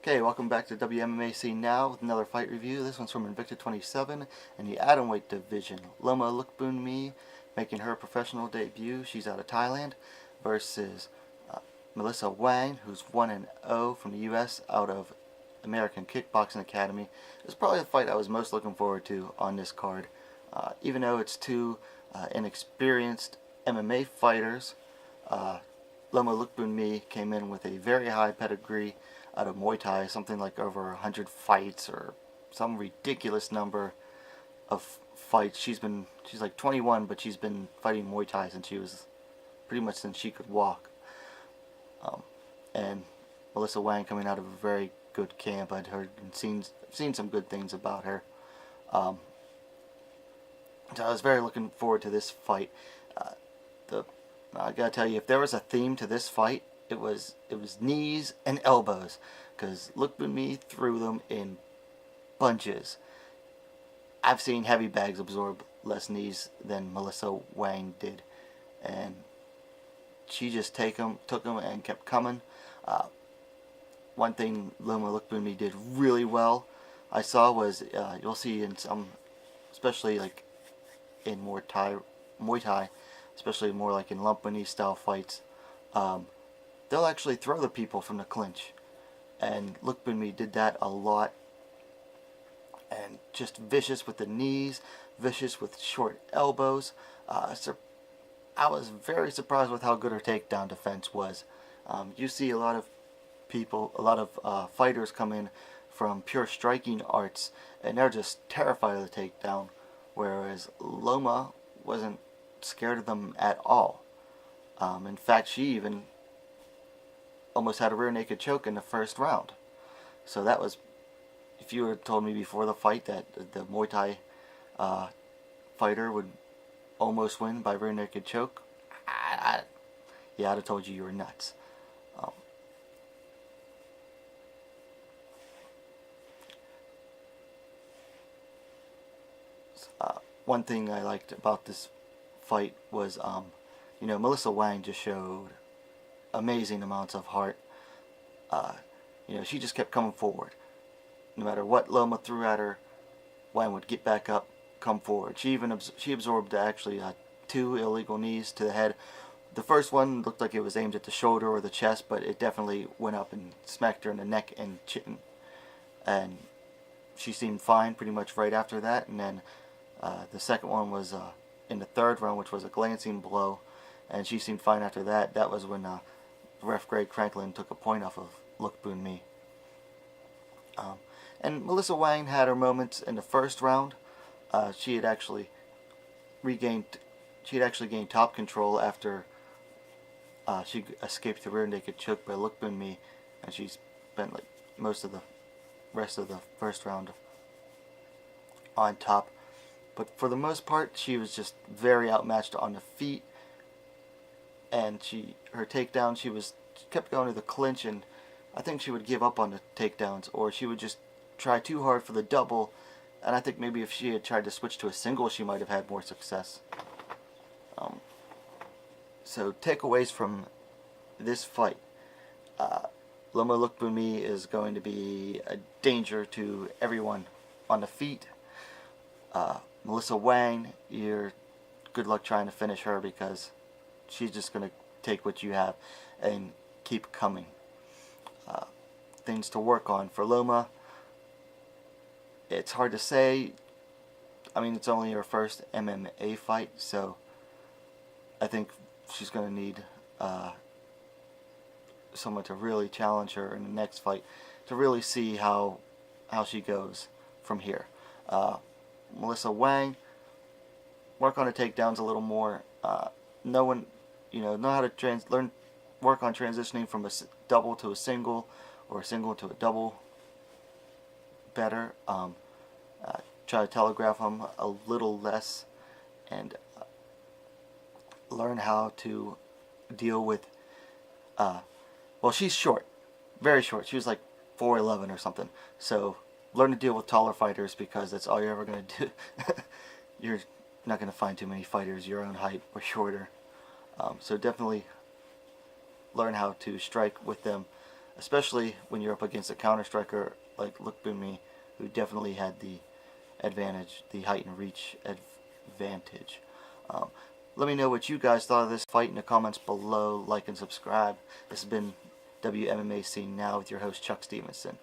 Okay, welcome back to WMMA Scene Now with another fight review. This one's from Invicta 27 in the atomweight division. Loma Lookboonmee making her professional debut. She's out of Thailand versus Melissa Wang, who's 1-0 from the U.S. out of American Kickboxing Academy. It's probably the fight I was most looking forward to on this card. Even though it's two inexperienced MMA fighters, Loma Lookboonmee came in with a very high pedigree out of Muay Thai, something like over 100 fights or some ridiculous number of fights. She's like 21, but she's been fighting Muay Thai since she could walk. And Melissa Wang coming out of a very good camp. I'd heard and seen some good things about her. So I was very looking forward to this fight. I gotta tell you, if there was a theme to this fight, it was knees and elbows, because Lookboonmee threw them in bunches. I've seen heavy bags absorb less knees than Melissa Wang did, and she just took them and kept coming. One thing Loma Lookboonmee did really well, I saw, was you'll see in some, especially like in Muay Thai, especially more like in Lookboonmee style fights, they'll actually throw the people from the clinch, and Lookboonmee did that a lot, and just vicious with the knees, vicious with short elbows. I was very surprised with how good her takedown defense was. You see a lot of fighters come in from pure striking arts, and they're just terrified of the takedown, whereas Loma wasn't scared of them at all. In fact, she even almost had a rear naked choke in the first round. So that was, if you had told me before the fight that the Muay Thai fighter would almost win by rear naked choke, yeah, I'd have told you were nuts. One thing I liked about this fight was, Melissa Wang just showed amazing amounts of heart. She just kept coming forward. No matter what Loma threw at her, Wang would get back up, come forward. She absorbed actually 2 illegal knees to the head. The first one looked like it was aimed at the shoulder or the chest, but it definitely went up and smacked her in the neck and chin. And she seemed fine pretty much right after that. And then the second one was in the third round, which was a glancing blow, and she seemed fine after that. That was when ref Greg Cranklin took a point off of Lookboonmee. And Melissa Wang had her moments in the first round. She had actually gained top control after she escaped the rear naked choke by Lookboonmee, and she spent like most of the rest of the first round on top. But for the most part, she was just very outmatched on the feet, and her takedown, she kept going to the clinch, and I think she would give up on the takedowns, or she would just try too hard for the double, and I think maybe if she had tried to switch to a single, she might have had more success. So takeaways from this fight: Loma Lookboonmee is going to be a danger to everyone on the feet. Melissa Wang, good luck trying to finish her, because she's just going to take what you have and keep coming. Things to work on for Loma: it's hard to say. I mean, it's only her first MMA fight, so I think she's going to need someone to really challenge her in the next fight to really see how she goes from here. Melissa Wang, work on the takedowns a little more. Know how to work on transitioning from a double to a single, or a single to a double better. Try to telegraph them a little less, and learn how to deal with, well, she's short, very short. She was like 4'11" or something, so learn to deal with taller fighters, because that's all you're ever going to do. You're not going to find too many fighters your own height or shorter. So definitely learn how to strike with them especially when you're up against a counter striker like Lookboonmee, who definitely had the advantage, the height and reach advantage. Let me know what you guys thought of this fight in the comments below. Like and subscribe. This has been WMMA Scene Now with your host Chuck Stevenson.